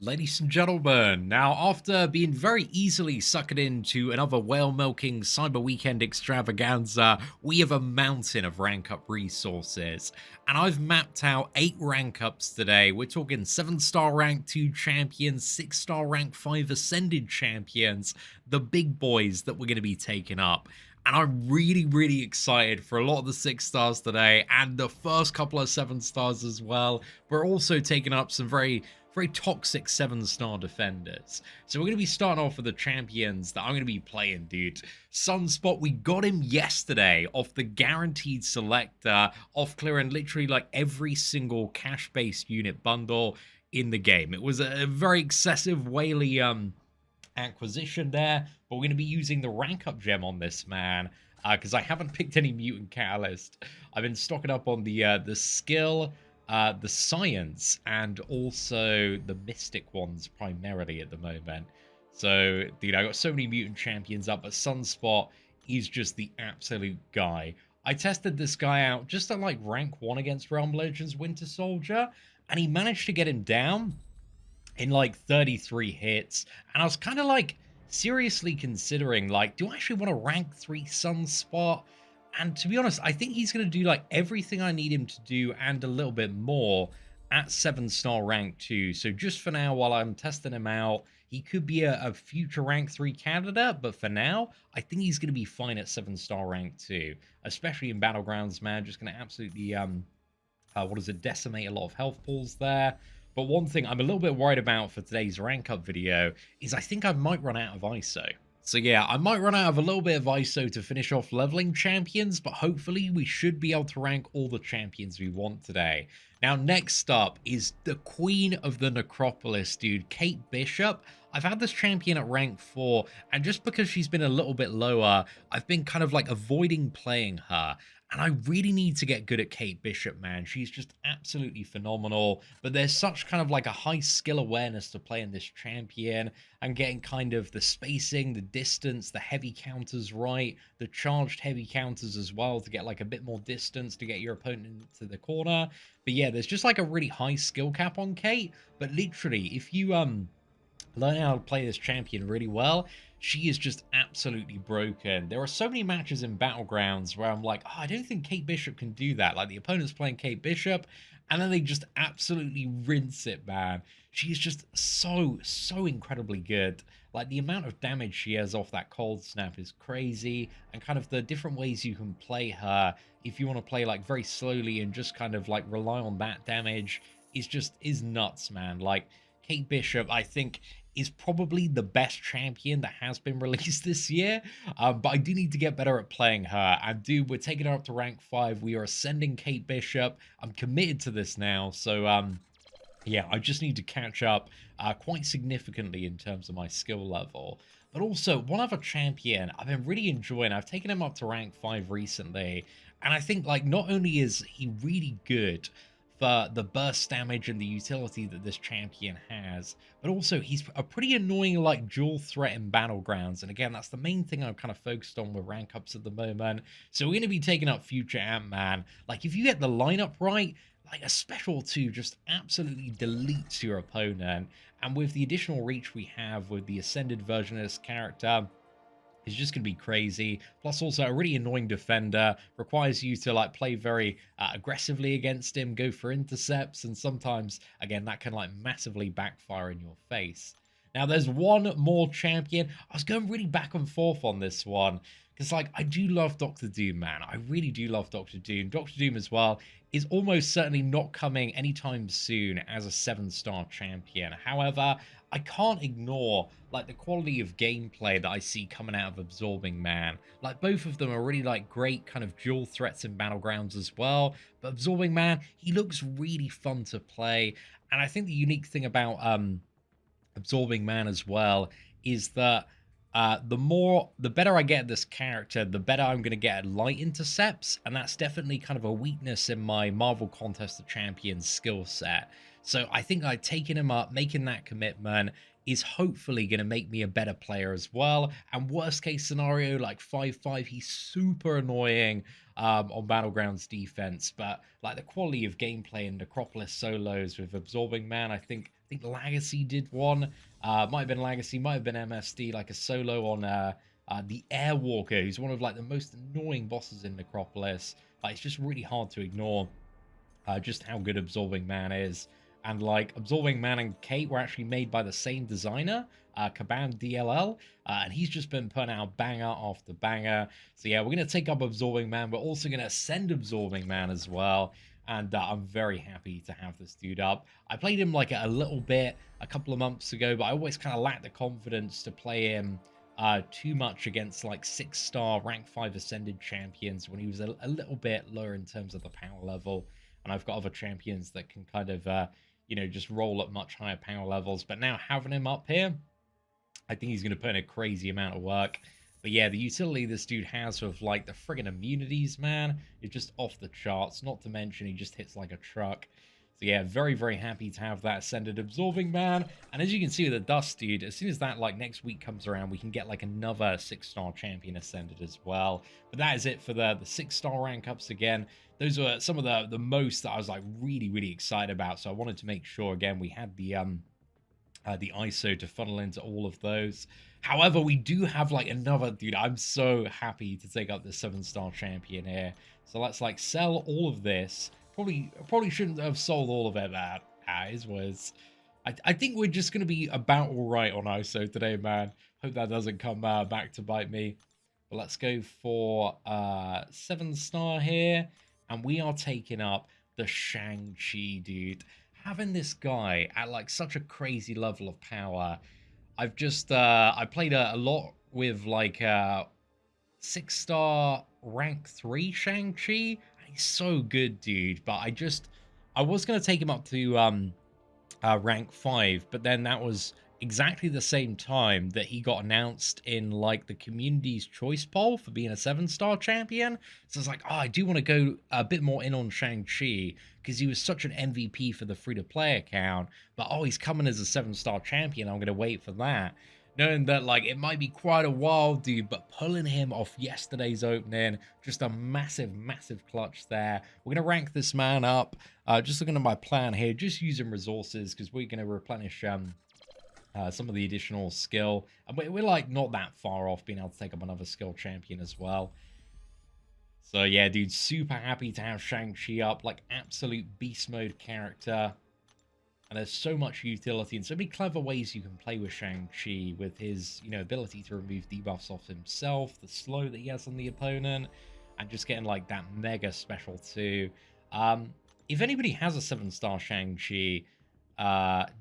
Ladies and gentlemen, now after being very easily suckered into another whale milking cyber weekend extravaganza, we have a mountain of rank up resources. And I've mapped out 8 rank ups today. We're talking 7-star rank 2 champions, 6-star rank 5 ascended champions, the big boys that we're going to be taking up. And I'm really excited for a lot of the 6 stars today and the first couple of 7 stars as well. We're also taking up some very toxic 7-star defenders. So we're going to be starting off with the champions that I'm going to be playing, dude. Sunspot, we got him yesterday off the guaranteed selector, off clearing literally like every single cash-based unit bundle in the game. It was a very excessive whaley acquisition there, but we're going to be using the rank up gem on this man because I haven't picked any mutant catalyst. I've been stocking up on the skill, the science, and also the mystic ones primarily at the moment. So, dude, I got so many mutant champions up, but Sunspot is just the absolute guy. I tested this guy out just at like rank 1 against Realm Legends Winter Soldier, and he managed to get him down in like 33 hits. And I was kind of like seriously considering, like, do I actually want to rank 3 Sunspot? And to be honest, I think he's going to do like everything I need him to do and a little bit more at 7-star rank 2. So just for now, while I'm testing him out, he could be a future rank 3 candidate, but for now, I think he's going to be fine at 7-star rank 2, especially in Battlegrounds, man. Just going to absolutely, decimate a lot of health pools there. But one thing I'm a little bit worried about for today's rank up video is I think I might run out of ISO. So yeah, I might run out of a little bit of ISO to finish off leveling champions, but hopefully we should be able to rank all the champions we want today. Now, next up is the Queen of the Necropolis, dude, Kate Bishop. I've had this champion at rank 4, and just because she's been a little bit lower, I've been kind of like avoiding playing her. And I really need to get good at Kate Bishop, man. She's just absolutely phenomenal. But there's such kind of like a high skill awareness to playing this champion and getting kind of the spacing, the distance, the heavy counters right, the charged heavy counters as well to get like a bit more distance to get your opponent into the corner. But yeah, there's just like a really high skill cap on Kate. But literally, if you learn how to play this champion really well, she is just absolutely broken. There are so many matches in Battlegrounds where I'm like, oh, I don't think Kate Bishop can do that. Like, the opponent's playing Kate Bishop, and then they just absolutely rinse it, man. She's just so incredibly good. Like, the amount of damage she has off that cold snap is crazy, and kind of the different ways you can play her if you want to play, like, very slowly and just kind of, like, rely on that damage is nuts, man. Like, Kate Bishop, I think, is probably the best champion that has been released this year. But I do need to get better at playing her. And dude, we're taking her up to rank 5. We are ascending Kate Bishop. I'm committed to this now. So, yeah, I just need to catch up quite significantly in terms of my skill level. But also, one other champion I've been really enjoying. I've taken him up to rank 5 recently. And I think, like, not only is he really good for the burst damage and the utility that this champion has, but also he's a pretty annoying like dual threat in Battlegrounds. And again, that's the main thing I'm kind of focused on with rank ups at the moment. So we're going to be taking up future Antman. Like, if you get the lineup right, like a special 2 just absolutely deletes your opponent. And with the additional reach we have with the ascended version of this character, is just going to be crazy. Plus, also a really annoying defender, requires you to like play very aggressively against him, go for intercepts, and sometimes, again, that can like massively backfire in your face. Now, there's one more champion. I was going really back and forth on this one because, like, I do love Doctor Doom, man. I really do love Doctor Doom. Doctor Doom as well is almost certainly not coming anytime soon as a 7-star champion. However, I can't ignore like the quality of gameplay that I see coming out of Absorbing Man. Like, both of them are really like great kind of dual threats in Battlegrounds as well. But Absorbing Man, he looks really fun to play. And I think the unique thing about Absorbing Man as well is that the better I get at this character, the better I'm going to get at light intercepts, and that's definitely kind of a weakness in my Marvel Contest of Champions skill set. So I think like taking him up, making that commitment is hopefully going to make me a better player as well. And worst case scenario, like 5-5, he's super annoying on Battlegrounds defense, but like the quality of gameplay in Necropolis solos with Absorbing Man, I think think Legacy did one. Might have been Legacy, might have been MSD, like a solo on the Airwalker, who's one of like the most annoying bosses in Necropolis. Like, it's just really hard to ignore just how good Absorbing Man is. And like Absorbing Man and Kate were actually made by the same designer, Kaban DLL, and he's just been putting out banger after banger. So yeah, we're gonna take up Absorbing Man. We're also gonna send Absorbing Man as well. And I'm very happy to have this dude up. I played him like a little bit a couple of months ago, but I always kind of lacked the confidence to play him too much against like 6-star rank 5 ascended champions when he was a little bit lower in terms of the power level. And I've got other champions that can kind of, you know, just roll at much higher power levels. But now having him up here, I think he's going to put in a crazy amount of work. But yeah, the utility this dude has with, like, the friggin' immunities, man, is just off the charts. Not to mention he just hits like a truck. So yeah, very, very happy to have that Ascended Absorbing Man. And as you can see with the Dust, dude, as soon as that, like, next week comes around, we can get, like, another 6-star champion Ascended as well. But that is it for the 6-star rank ups again. Those were some of the most that I was, like, really, really excited about. So I wanted to make sure, again, we had the ISO to funnel into all of those. However, we do have like another, dude, I'm so happy to take up this 7-star champion here. So let's like sell all of this. Probably shouldn't have sold all of it. That is was. I think we're just going to be about all right on ISO today, man. Hope that doesn't come back to bite me. But let's go for 7-star here. And we are taking up the ShangChi, dude. Having this guy at like such a crazy level of power. I've just I played a lot with like 6-star rank 3 ShangChi. He's so good, dude. But I was gonna take him up to rank 5, but then that was exactly the same time that he got announced in like the community's choice poll for being a 7-star champion. So it's like, oh, I do want to go a bit more in on ShangChi because he was such an MVP for the free-to-play account. But oh, he's coming as a 7-star champion. I'm gonna wait for that, knowing that like it might be quite a while, dude. But pulling him off yesterday's opening, just a massive clutch there. We're gonna rank this man up. Just looking at my plan here, just using resources because we're gonna replenish some of the additional skill. And we're like not that far off being able to take up another skill champion as well. So yeah, dude, super happy to have ShangChi up, like absolute beast mode character. And there's so much utility and so many clever ways you can play with ShangChi with his, you know, ability to remove debuffs off himself, the slow that he has on the opponent, and just getting like that mega special too. If anybody has a 7-star ShangChi,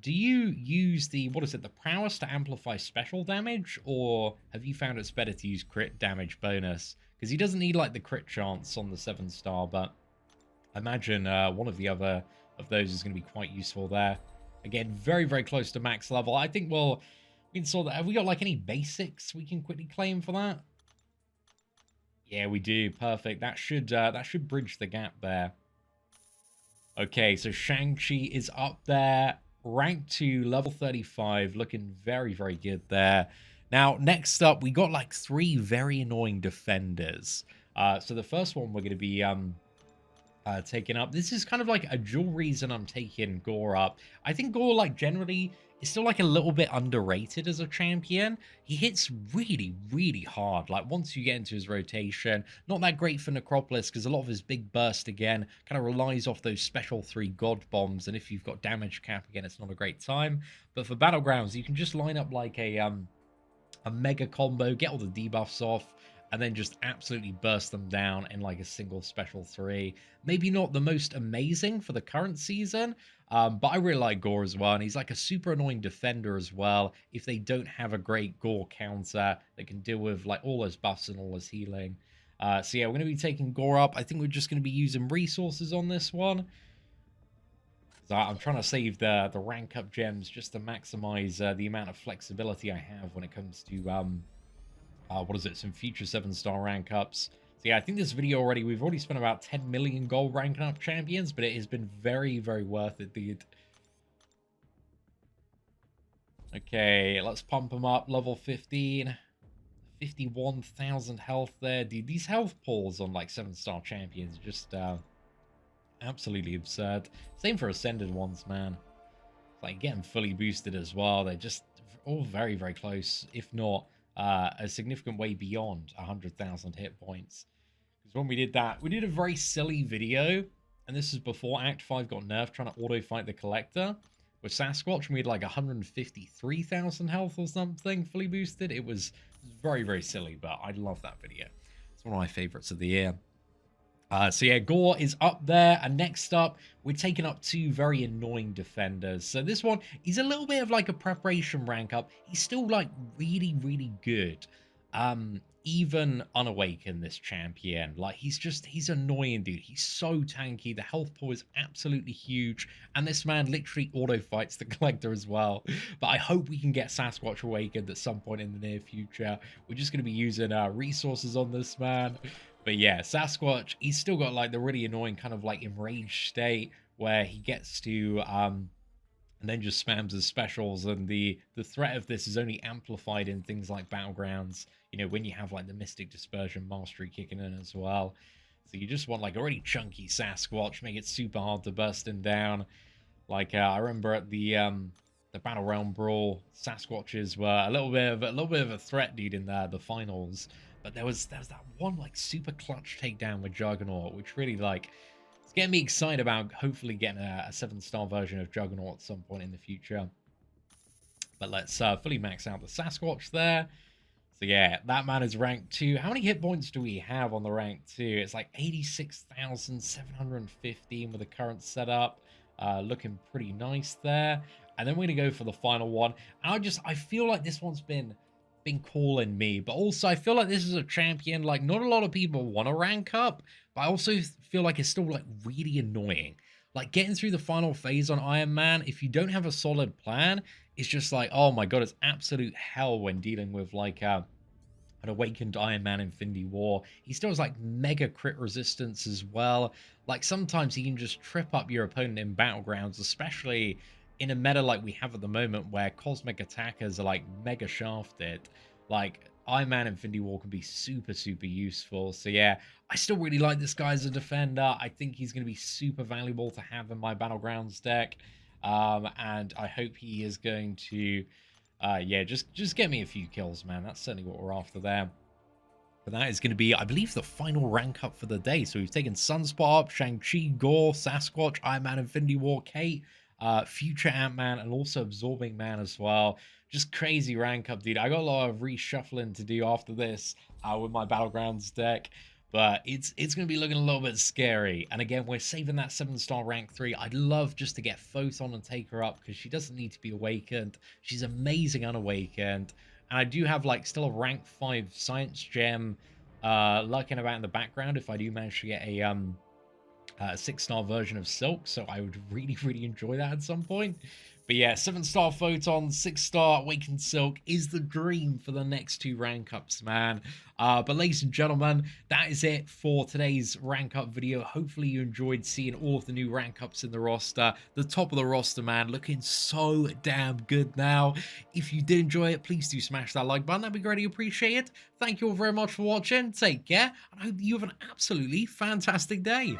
do you use the, what is it, the prowess to amplify special damage, or have you found it's better to use crit damage bonus? Because he doesn't need like the crit chance on the 7-star, but I imagine one of the other of those is going to be quite useful there. Again, very close to max level. I think we can sort that. Have we got like any basics we can quickly claim for that? Yeah, we do. Perfect. That should bridge the gap there. Okay, so ShangChi is up there, ranked to level 35, looking very good there. Now, next up, we got like 3 very annoying defenders. So the first one we're going to be taking up. This is kind of like a dual reason I'm taking Gore up. I think Gore, like, generally is still like a little bit underrated as a champion. He hits really hard. Like, once you get into his rotation, not that great for Necropolis because a lot of his big burst again kind of relies off those special 3 god bombs, and if you've got damage cap again, it's not a great time. But for Battlegrounds, you can just line up like a mega combo, get all the debuffs off, and then just absolutely burst them down in like a single special 3. Maybe not the most amazing for the current season, but I really like Gore as well, and he's like a super annoying defender as well. If they don't have a great Gore counter, they can deal with like all his buffs and all his healing. So yeah, we're going to be taking Gore up. I think we're just going to be using resources on this one. So I'm trying to save the rank up gems just to maximize the amount of flexibility I have when it comes to what is it, some future 7-star rank ups. So yeah, I think this video already, we've already spent about 10 million gold ranking up champions, but it has been very worth it, dude. Okay, let's pump them up, level 15. 51,000 health there. Dude, these health pulls on like 7-star champions are just absolutely absurd. Same for ascended ones, man. It's like getting fully boosted as well. They're just all very, very close, if not a significant way beyond 100,000 hit points. Because when we did that, we did a very silly video, and this is before Act 5 got nerfed, trying to auto-fight the Collector with Sasquatch, and we had like 153,000 health or something fully boosted. It was very, very silly, but I love that video. It's one of my favorites of the year. So yeah, Gore is up there, and next up, we're taking up two very annoying defenders. So this one, he's a little bit of like a preparation rank up. He's still like really, really good. Even unawakened, this champion, like he's annoying, dude. He's so tanky. The health pool is absolutely huge, and this man literally auto fights the Collector as well. But I hope we can get Sasquatch awakened at some point in the near future. We're just going to be using resources on this man. But yeah, Sasquatch, he's still got like the really annoying kind of like enraged state where he gets to and then just spams his specials, and the threat of this is only amplified in things like Battlegrounds, you know, when you have like the Mystic Dispersion Mastery kicking in as well. So you just want like a really chunky Sasquatch, make it super hard to burst him down. Like I remember at the Battle Realm Brawl, Sasquatches were a little bit of a threat, dude, in the finals. But there was that one like super clutch takedown with Juggernaut, which really like it's getting me excited about hopefully getting a 7-star version of Juggernaut at some point in the future. But let's fully max out the Sasquatch there. So yeah, that man is rank 2. How many hit points do we have on the rank 2? It's like 86,715 with the current setup. Looking pretty nice there. And then we're going to go for the final one. And I feel like this one's been calling me, but also I feel like this is a champion like not a lot of people want to rank up, but I also feel like it's still like really annoying. Like getting through the final phase on Antman, if you don't have a solid plan, it's just like, oh my god, it's absolute hell when dealing with like an awakened Antman Infinity War. He still has like mega crit resistance as well. Like sometimes he can just trip up your opponent in Battlegrounds, especially in a meta like we have at the moment where cosmic attackers are like mega shafted. Like Antman Infinity War can be super, super useful. So yeah, I still really like this guy as a defender. I think he's going to be super valuable to have in my Battlegrounds deck. And I hope he is going to, yeah, just get me a few kills, man. That's certainly what we're after there. But that is going to be, I believe, the final rank up for the day. So we've taken Sunspot up, ShangChi, Gore, Sasquatch, Antman Infinity War, Kate, Future Ant-Man, and also Absorbing Man as well. Just crazy rank up, dude. I got a lot of reshuffling to do after this with my Battlegrounds deck. But it's going to be looking a little bit scary. And again, we're saving that 7-star rank 3. I'd love just to get Photon and take her up because she doesn't need to be awakened. She's amazing unawakened. And I do have like still a rank 5 Science Gem lurking about in the background if I do manage to get a 6-star version of Silk. So I would really, really enjoy that at some point. But yeah, 7-star Photon, 6-star Awakened Silk is the dream for the next 2 rank ups, man. But ladies and gentlemen, that is it for today's rank up video. Hopefully you enjoyed seeing all of the new rank ups in the roster. The top of the roster, man, looking so damn good now. If you did enjoy it, please do smash that like button. That'd be greatly appreciated. Thank you all very much for watching. Take care, and I hope you have an absolutely fantastic day.